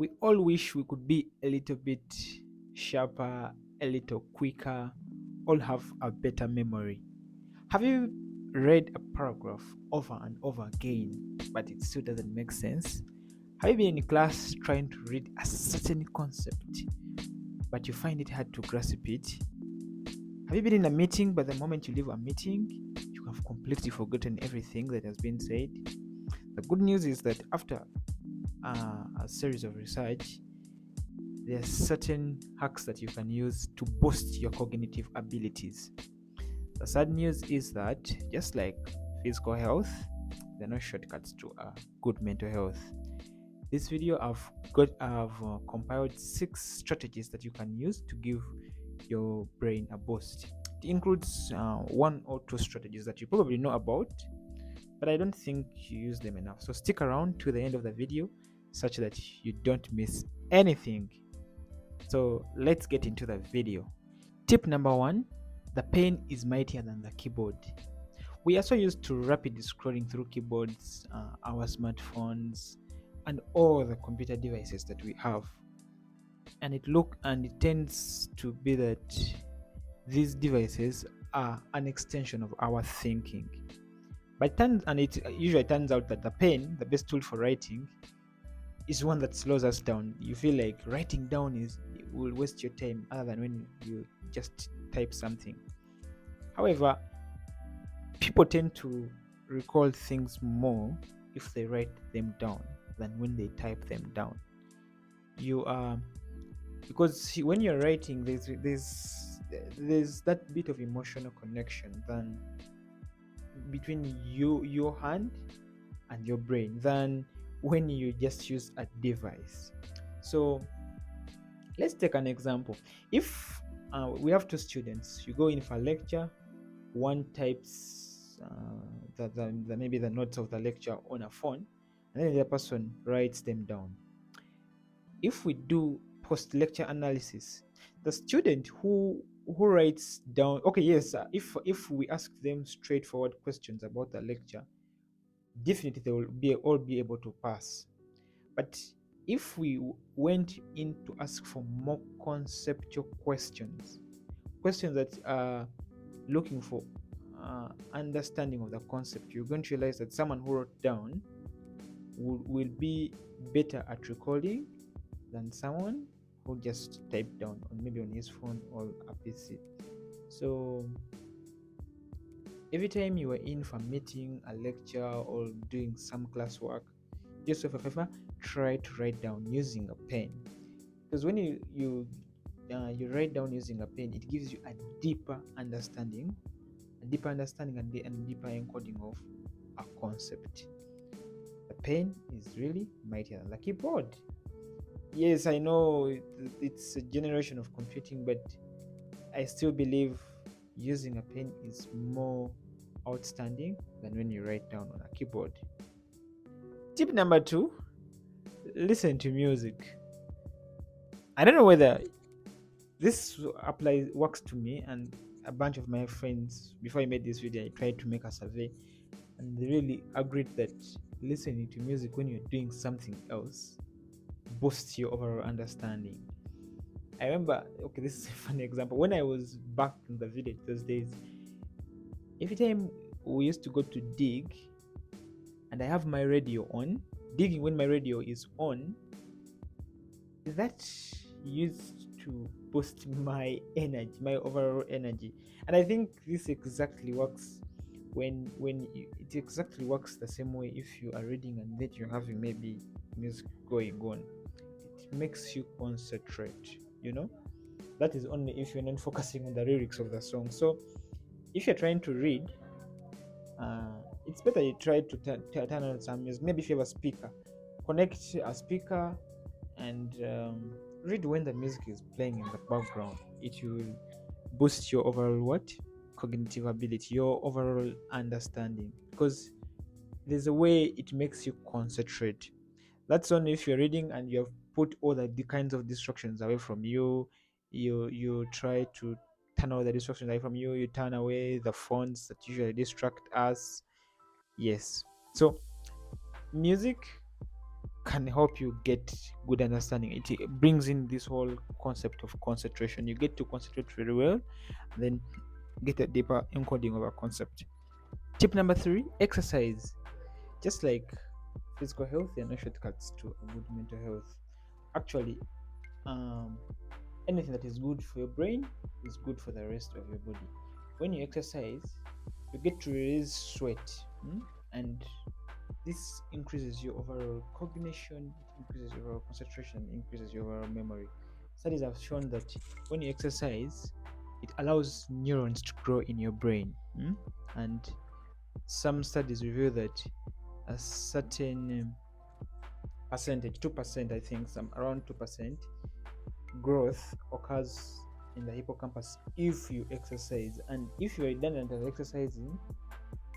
We all wish we could be a little bit sharper, a little quicker, all have a better memory. Have you read a paragraph over and over again, but it still doesn't make sense? Have you been in class trying to read a certain concept, but you find it hard to grasp it? Have you been in a meeting, but the moment you leave a meeting, you have completely forgotten everything that has been said? The good news is that after a series of research, there are certain hacks that you can use to boost your cognitive abilities. The sad news is that, just like physical health, there are no shortcuts to a good mental health. This video I've compiled 6 strategies that you can use to give your brain a boost. It includes 1 or 2 strategies that you probably know about, but I don't think you use them enough. So stick around to the end of the video such that you don't miss anything. So let's get into the video. Tip number 1: the pen is mightier than the keyboard. We are so used to rapidly scrolling through keyboards, our smartphones, and all the computer devices that we have. And it tends to be that these devices are an extension of our thinking. It usually turns out that the pen, the best tool for writing, is one that slows us down. You feel like writing down will waste your time other than when you just type something. However, people tend to recall things more if they write them down than when they type them down. You are Because when you're writing, there's that bit of emotional connection than between your hand and your brain than when you just use a device. So let's take an example. If we have 2 students, you go in for a lecture, one types maybe the notes of the lecture on a phone, and then the other person writes them down. If we do post lecture analysis, the student who writes down, okay, yes, if we ask them straightforward questions about the lecture, definitely they will all be able to pass. But if we went in to ask for more conceptual questions that are looking for understanding of the concept, you're going to realize that someone who wrote down will be better at recalling than someone who just typed down maybe on his phone or a PC. So every time you are in for a meeting, a lecture, or doing some classwork, just for a favor, try to write down using a pen. Because when you write down using a pen, it gives you a deeper understanding and deeper encoding of a concept. The pen is really mightier than the keyboard. Yes, I know it's a generation of computing, but I still believe using a pen is more outstanding than when you write down on a keyboard. Tip number 2: listen to music. I don't know whether this works to me and a bunch of my friends. Before I made this video, I tried to make a survey, and they really agreed that listening to music when you're doing something else boosts your overall understanding. I remember, okay, this is a funny example. When I was back in the village those days, every time we used to go to dig and I have my radio on, digging when my radio is on, that used to boost my energy, my overall energy. And I think this exactly works it exactly works the same way if you are reading and that you're having maybe music going on. It makes you concentrate. That is only if you're not focusing on the lyrics of the song. So if you're trying to read, it's better you try to turn on some music. Maybe if you have a speaker, connect a speaker and read when the music is playing in the background. It will boost your overall cognitive ability, your overall understanding, because there's a way it makes you concentrate. That's only if you're reading and you have put all the kinds of distractions away from you. You try to turn all the distractions away from you. You turn away the phones that usually distract us. Yes. So music can help you get good understanding. It brings in this whole concept of concentration. You get to concentrate very well, then get a deeper encoding of a concept. Tip number 3: exercise. Just like physical health, there are no shortcuts to a good mental health. Actually, um, anything that is good for your brain is good for the rest of your body. When you exercise, you get to release sweat, and this increases your overall cognition, it increases your overall concentration, increases your overall memory. Studies have shown that when you exercise, it allows neurons to grow in your brain, and some studies reveal that a certain percentage, 2%, I think, some around 2% growth occurs in the hippocampus if you exercise. And if you are redundant of exercising,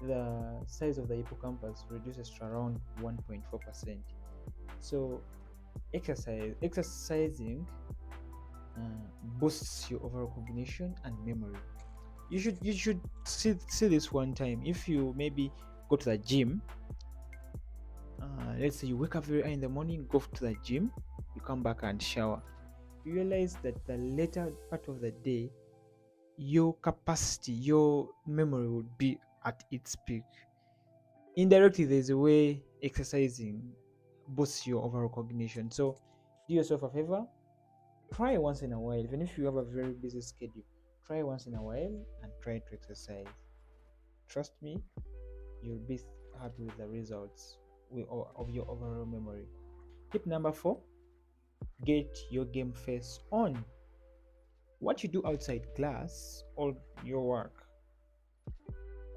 the size of the hippocampus reduces to around 1.4%. So exercising boosts your overall cognition and memory. You should see this one time. If you maybe go to the gym, let's say you wake up very early in the morning, go to the gym, you come back and shower, you realize that the later part of the day, your capacity, your memory would be at its peak. Indirectly, there's a way exercising boosts your overall cognition. So do yourself a favor, try once in a while. Even if you have a very busy schedule, try once in a while and try to exercise. Trust me, you'll be happy with the results of your overall memory. Tip number 4: get your game face on. What you do outside class or your work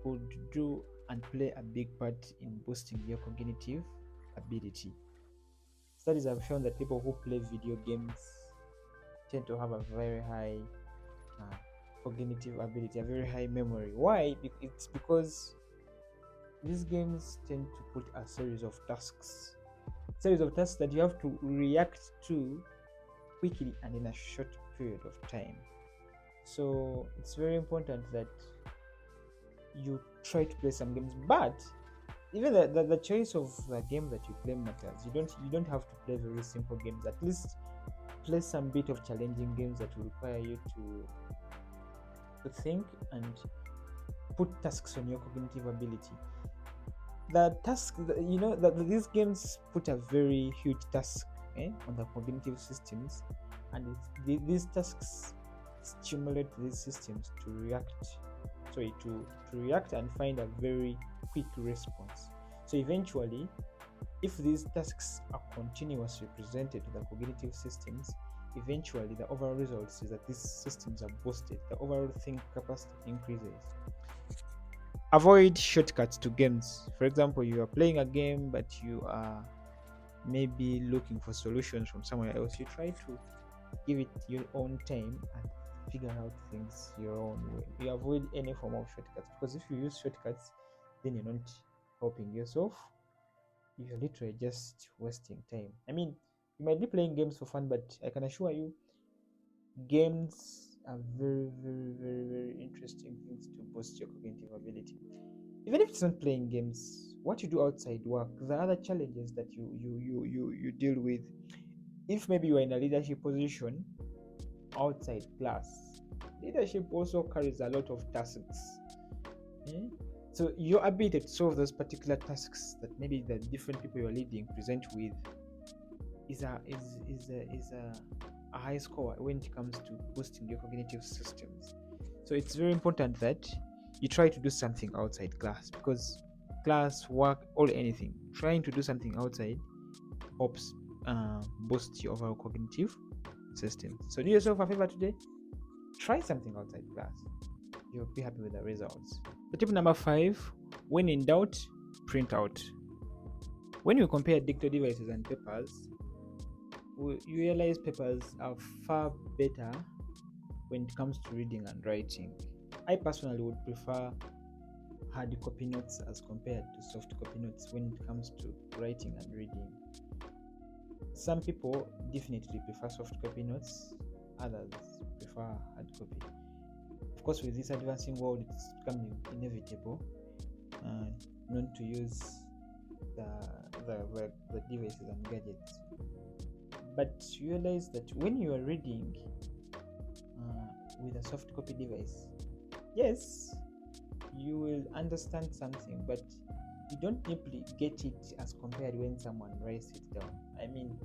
could do and play a big part in boosting your cognitive ability. Studies have shown that people who play video games tend to have a very high cognitive ability, a very high memory. Why? It's because these games tend to put a series of tasks that you have to react to quickly and in a short period of time. So it's very important that you try to play some games, but even the choice of the game that you play matters. You don't have to play very simple games. At least play some bit of challenging games that will require you to think and put tasks on your cognitive ability. These games put a very huge task on the cognitive systems, and these tasks stimulate these systems to react and find a very quick response. So eventually, if these tasks are continuously presented to the cognitive systems, eventually the overall result is that these systems are boosted, the overall think capacity increases. Avoid shortcuts to games. For example, you are playing a game but you are maybe looking for solutions from somewhere else. You try to give it your own time and figure out things your own way. You avoid any form of shortcuts, because if you use shortcuts, then you're not helping yourself. You're literally just wasting time. I mean, you might be playing games for fun, but I can assure you, games are very, very, very, very interesting things to boost your cognitive ability. Even if it's not playing games, what you do outside work, the other challenges that you deal with. If maybe you are in a leadership position outside class, leadership also carries a lot of tasks. So your ability to solve those particular tasks that maybe the different people you're leading present with is a high score when it comes to boosting your cognitive systems. So it's very important that you try to do something outside class, because class, work, or anything, trying to do something outside helps boost your overall cognitive systems. So do yourself a favor today, try something outside class. You'll be happy with the results. So tip number 5: when in doubt, print out. When you compare digital devices and papers, you realize papers are far better when it comes to reading and writing. I personally would prefer hard copy notes as compared to soft copy notes when it comes to writing and reading. Some people definitely prefer soft copy notes, others prefer hard copy. Of course, with this advancing world, it's becoming inevitable not to use the devices and gadgets. But realize that when you are reading with a soft copy device, yes, you will understand something, but you don't deeply get it as compared when someone writes it down. I mean,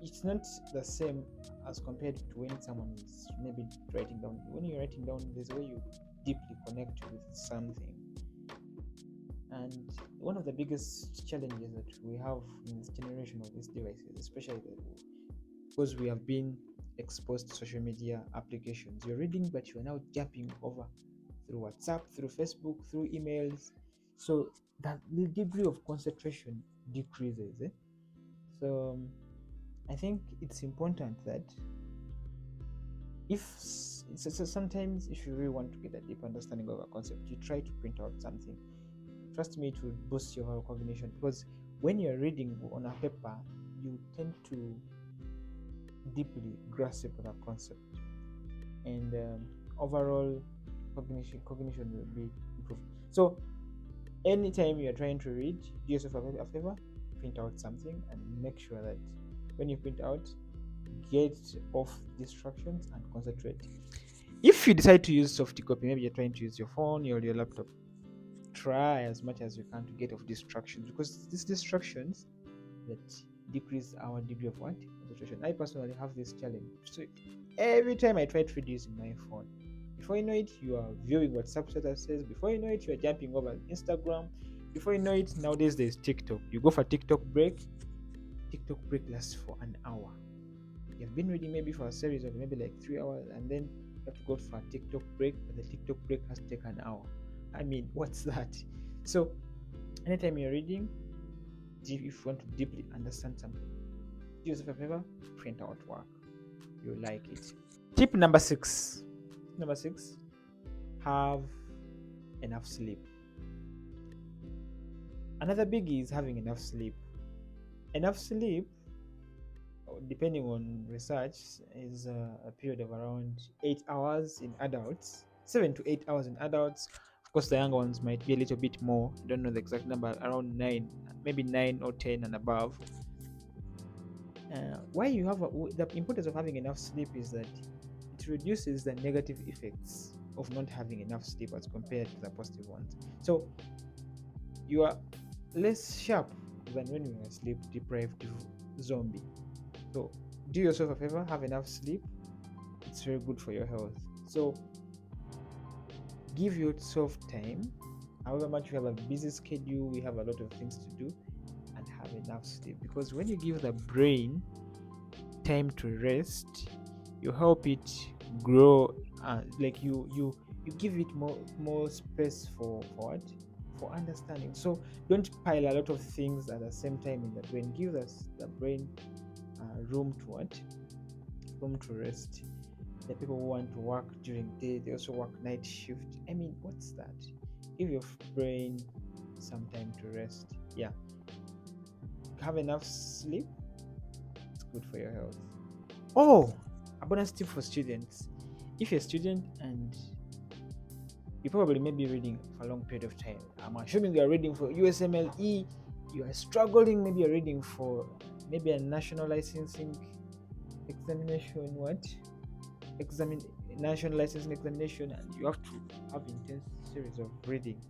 it's not the same as compared to when someone is maybe writing down. When you're writing down, there's a way you deeply connect with something. And one of the biggest challenges that we have in this generation of these devices, especially because we have been exposed to social media applications, you're reading, but you're now jumping over through WhatsApp, through Facebook, through emails. So that the degree of concentration decreases. So I think it's important that sometimes if you really want to get a deep understanding of a concept, you try to print out something. Trust me, it will boost your cognition, because when you're reading on a paper, you tend to deeply grasp the concept, and overall cognition will be improved. So anytime you're trying to read, do yourself a favor, print out something, and make sure that when you print out, get off distractions and concentrate. If you decide to use soft copy, maybe you're trying to use your phone or your laptop, try as much as you can to get off distractions, because these distractions that decrease our degree of what? Concentration. I personally have this challenge. So every time I try to read using my phone, before you know it, you are viewing WhatsApp statuses. Before you know it, you are jumping over Instagram. Before you know it, nowadays there's TikTok. You go for TikTok break. TikTok break lasts for an hour. You've been reading maybe for a series of maybe like 3 hours, and then you have to go for a TikTok break, but the TikTok break has to take an hour. I mean, what's that? So anytime you're reading, if you want to deeply understand something, do yourself a favor, print out work. You like it. Tip number 6. Have enough sleep. Another biggie is having enough sleep. Enough sleep, depending on research, is a period of around 8 hours in adults, 7 to 8 hours in adults. Of course, the younger ones might be a little bit more. I don't know the exact number, around 9, maybe 9 or 10 and above. Why you have the importance of having enough sleep is that it reduces the negative effects of not having enough sleep as compared to the positive ones. So you are less sharp than when you are sleep deprived zombie. So do yourself a favor, have enough sleep. It's very good for your health. So give yourself time. However much you have a busy schedule, we have a lot of things to do, and have enough sleep, because when you give the brain time to rest, you help it grow. Like you give it more space for what? For understanding. So don't pile a lot of things at the same time in the brain. Give us the brain room to rest. The people who want to work during day, they also work night shift. I mean, what's that? Give your brain some time to rest. Yeah, have enough sleep. It's good for your health. Oh, a bonus tip for students. If you're a student and you probably may be reading for a long period of time, I'm assuming you're reading for USMLE, you are struggling, maybe you're reading for maybe a national licensing examination, national licensing examination, and you have to have intense series of reading.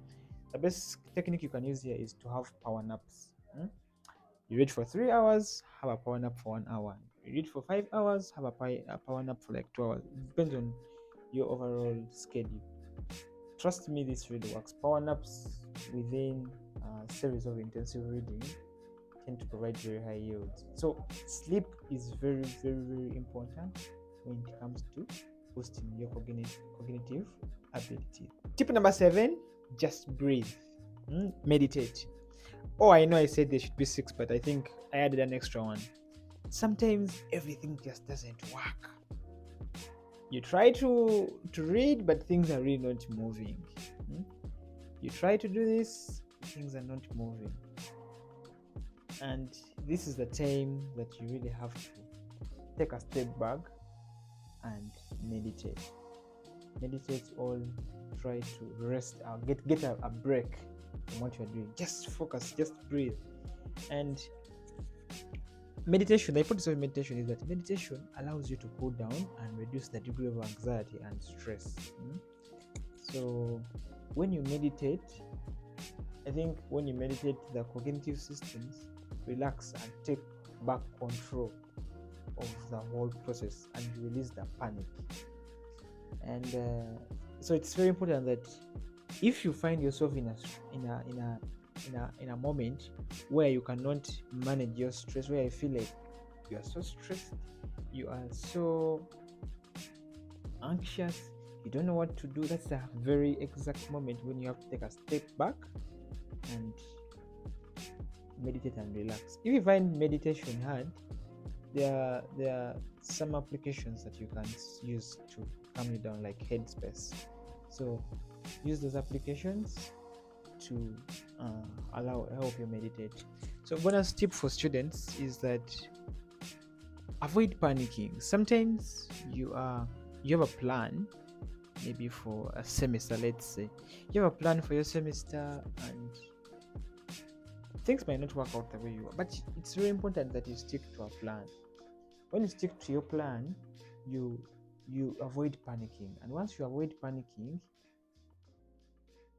The best technique you can use here is to have power naps. You read for 3 hours, have a power nap for 1 hour. You read for 5 hours, have a power nap for like 2 hours. It depends on your overall schedule. Trust me, this really works. Power naps within a series of intensive reading tend to provide very high yields. So sleep is very, very, very important when it comes to boosting your cognitive ability. Tip number 7, just breathe. Meditate. Oh, I know I said there should be 6, but I think I added an extra one. Sometimes everything just doesn't work. You try to read, but things are really not moving. You try to do this, things are not moving. And this is the time that you really have to take a step back and meditate. Meditate, or try to rest out, get a break from what you're doing. Just focus, just breathe. And meditation, the importance of meditation is that meditation allows you to cool down and reduce the degree of anxiety and stress. So when you meditate, I think when you meditate, the cognitive systems relax and take back control of the whole process, and you release the panic. And so it's very important that if you find yourself in a moment where you cannot manage your stress, where you feel like you are so stressed, you are so anxious, you don't know what to do, that's a very exact moment when you have to take a step back and meditate and relax. If you find meditation hard, there are some applications that you can use to calm you down, like Headspace. So use those applications to help you meditate. So bonus tip for students is that avoid panicking. Sometimes you have a plan, maybe for a semester. Let's say you have a plan for your semester and things might not work out the way you want, but it's very important that you stick to a plan. When you stick to your plan, you avoid panicking. And once you avoid panicking,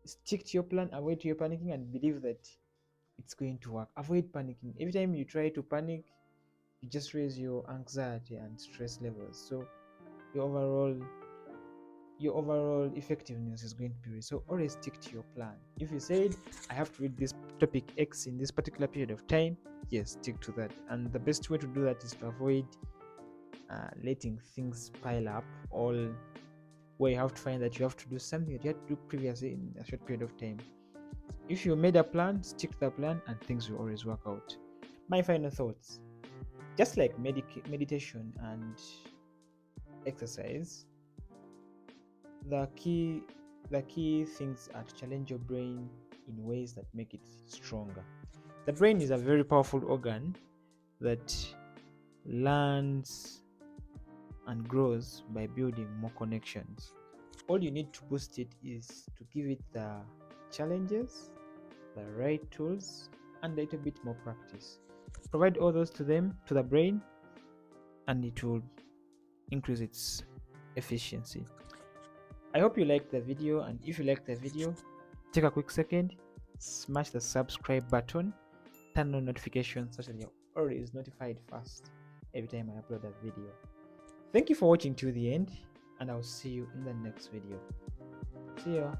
stick to your plan, avoid your panicking, and believe that it's going to work. Avoid panicking. Every time you try to panic, you just raise your anxiety and stress levels. So your overall effectiveness is going to be raised. So always stick to your plan. If you said, I have to read this topic X in this particular period of time, yes, stick to that. And the best way to do that is to avoid letting things pile up, all where you have to find that you have to do something that you had to do previously in a short period of time. If you made a plan, stick to the plan and things will always work out. My final thoughts: just like meditation and exercise, the key things are to challenge your brain in ways that make it stronger. The brain is a very powerful organ that learns and grows by building more connections. All you need to boost it is to give it the challenges, the right tools, and a little bit more practice. Provide all those to the brain, and it will increase its efficiency. I hope you liked the video, and if you liked the video, take a quick second, smash the subscribe button, turn on notifications so that you're always notified first every time I upload a video. Thank you for watching till the end, and I'll see you in the next video. See ya.